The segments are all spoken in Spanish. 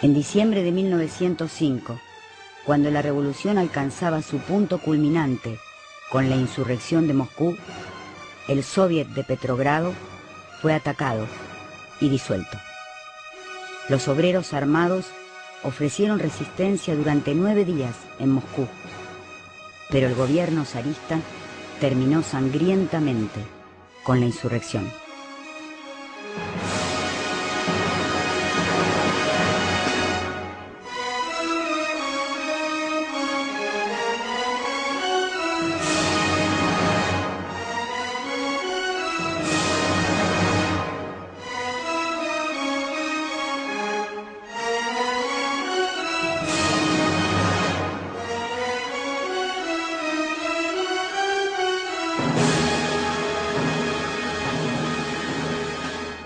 En diciembre de 1905, cuando la revolución alcanzaba su punto culminante con la insurrección de Moscú, el Soviet de Petrogrado fue atacado y disuelto. Los obreros armados ofrecieron resistencia durante 9 días en Moscú, pero el gobierno zarista terminó sangrientamente con la insurrección.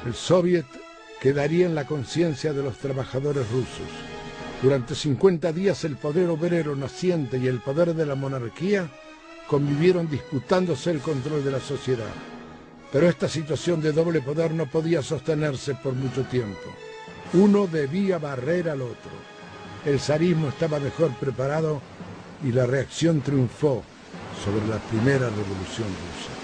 El Soviet quedaría en la conciencia de los trabajadores rusos. Durante 50 días el poder obrero naciente y el poder de la monarquía convivieron disputándose el control de la sociedad. Pero esta situación de doble poder no podía sostenerse por mucho tiempo. Uno debía barrer al otro. El zarismo estaba mejor preparado y la reacción triunfó sobre la primera revolución rusa.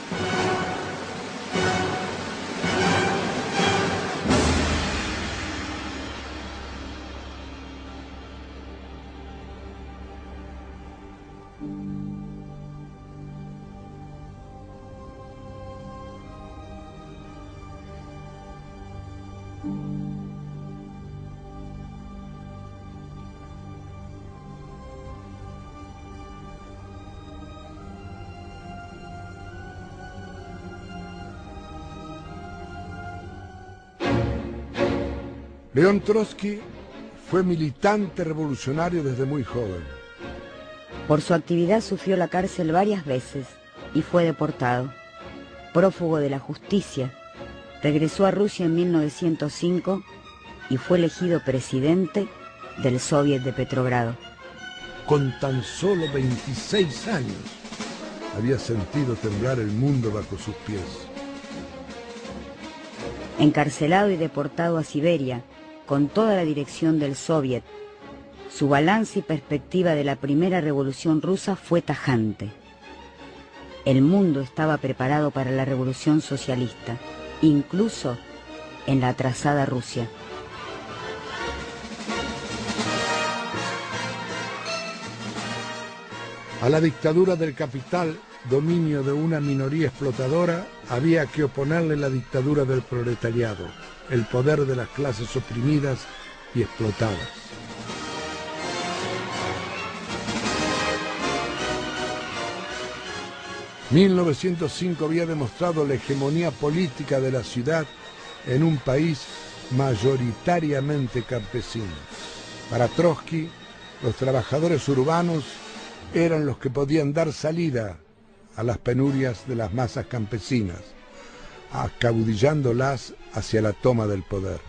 León Trotsky fue militante revolucionario desde muy joven. Por su actividad sufrió la cárcel varias veces y fue deportado. Prófugo de la justicia, regresó a Rusia en 1905 y fue elegido presidente del Soviet de Petrogrado. Con tan solo 26 años había sentido temblar el mundo bajo sus pies. Encarcelado y deportado a Siberia, con toda la dirección del Soviet, su balance y perspectiva de la primera revolución rusa fue tajante. El mundo estaba preparado para la revolución socialista, incluso en la atrasada Rusia. A la dictadura del capital, dominio de una minoría explotadora, había que oponerle la dictadura del proletariado, el poder de las clases oprimidas y explotadas. ...1905 había demostrado la hegemonía política de la ciudad en un país mayoritariamente campesino. Para Trotsky, los trabajadores urbanos eran los que podían dar salida a las penurias de las masas campesinas, acaudillándolas hacia la toma del poder.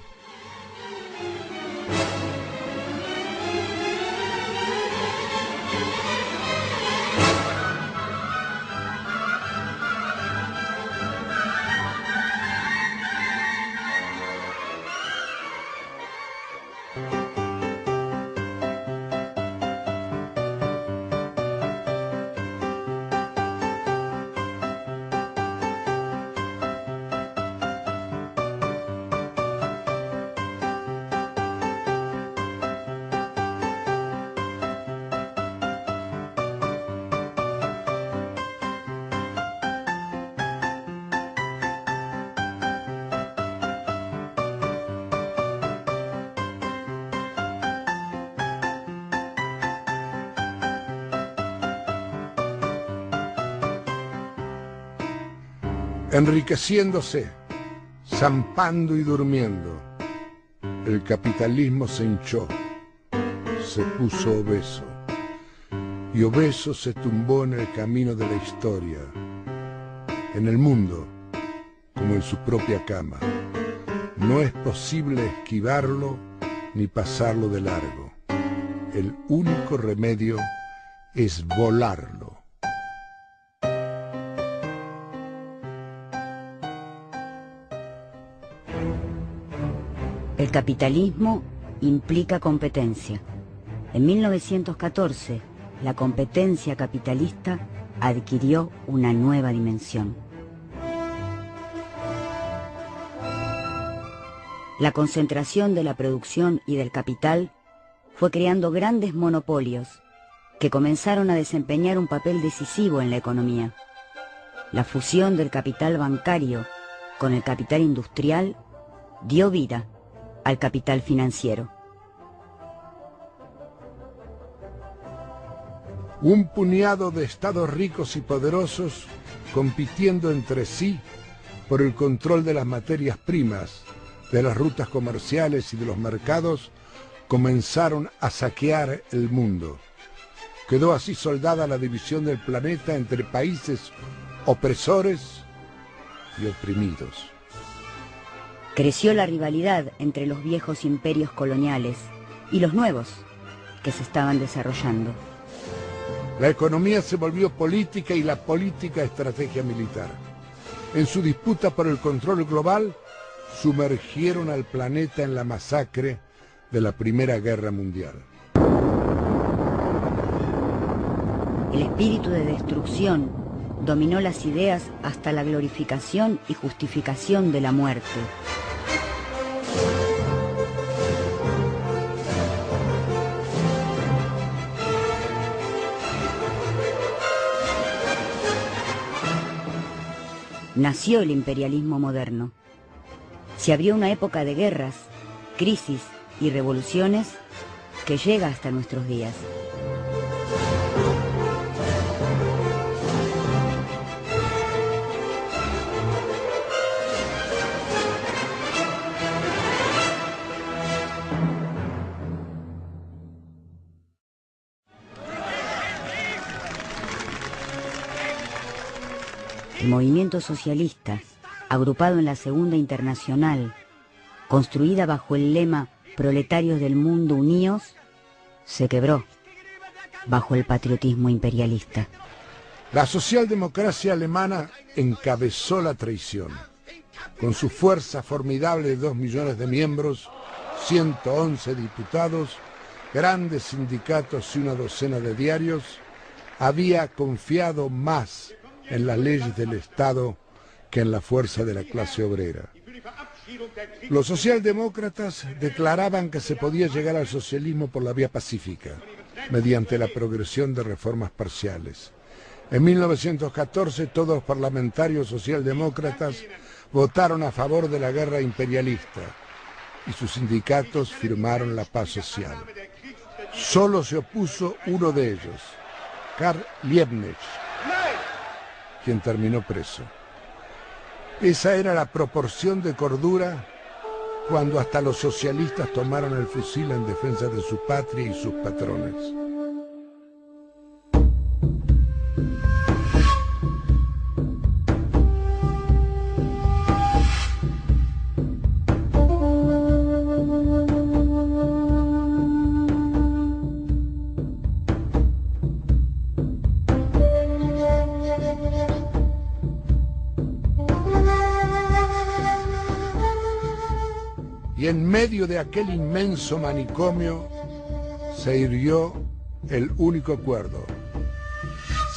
Enriqueciéndose, zampando y durmiendo, el capitalismo se hinchó, se puso obeso, y obeso se tumbó en el camino de la historia, en el mundo, como en su propia cama. No es posible esquivarlo ni pasarlo de largo. El único remedio es volarlo. El capitalismo implica competencia. En 1914, la competencia capitalista adquirió una nueva dimensión. La concentración de la producción y del capital fue creando grandes monopolios que comenzaron a desempeñar un papel decisivo en la economía. La fusión del capital bancario con el capital industrial dio vida al capital financiero. Un puñado de estados ricos y poderosos compitiendo entre sí por el control de las materias primas, de las rutas comerciales y de los mercados, comenzaron a saquear el mundo. Quedó así soldada la división del planeta entre países opresores y oprimidos. Creció la rivalidad entre los viejos imperios coloniales y los nuevos que se estaban desarrollando. La economía se volvió política y la política estrategia militar. En su disputa por el control global, sumergieron al planeta en la masacre de la Primera Guerra Mundial. El espíritu de destrucción dominó las ideas hasta la glorificación y justificación de la muerte. Nació el imperialismo moderno. Se abrió una época de guerras, crisis y revoluciones que llega hasta nuestros días. El movimiento socialista, agrupado en la Segunda Internacional, construida bajo el lema "Proletarios del mundo, uníos", se quebró bajo el patriotismo imperialista. La socialdemocracia alemana encabezó la traición. Con su fuerza formidable de 2 millones de miembros, 111 diputados, grandes sindicatos y una docena de diarios, había confiado más en las leyes del Estado que en la fuerza de la clase obrera. Los socialdemócratas declaraban que se podía llegar al socialismo por la vía pacífica, mediante la progresión de reformas parciales. En 1914 todos los parlamentarios socialdemócratas votaron a favor de la guerra imperialista y sus sindicatos firmaron la paz social. Solo se opuso uno de ellos, Karl Liebknecht, quien terminó preso. Esa era la proporción de cordura cuando hasta los socialistas tomaron el fusil en defensa de su patria y sus patrones. Y en medio de aquel inmenso manicomio se irguió el único cuerdo,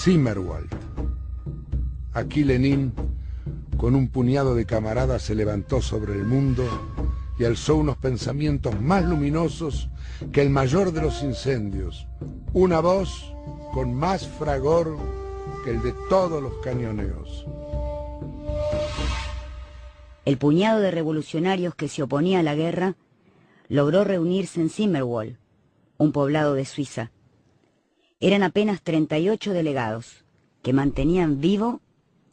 Zimmerwald. Aquí Lenin, con un puñado de camaradas, se levantó sobre el mundo y alzó unos pensamientos más luminosos que el mayor de los incendios, una voz con más fragor que el de todos los cañoneos. El puñado de revolucionarios que se oponía a la guerra logró reunirse en Zimmerwald, un poblado de Suiza. Eran apenas 38 delegados que mantenían vivo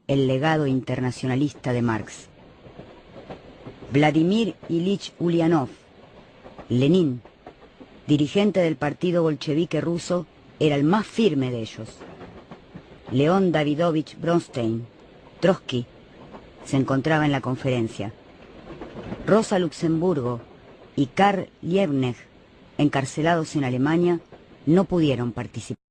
el legado internacionalista de Marx. Vladimir Ilich Ulyanov, Lenin, dirigente del partido bolchevique ruso, era el más firme de ellos. León Davidovich Bronstein, Trotsky, se encontraba en la conferencia. Rosa Luxemburgo y Karl Liebknecht, encarcelados en Alemania, no pudieron participar.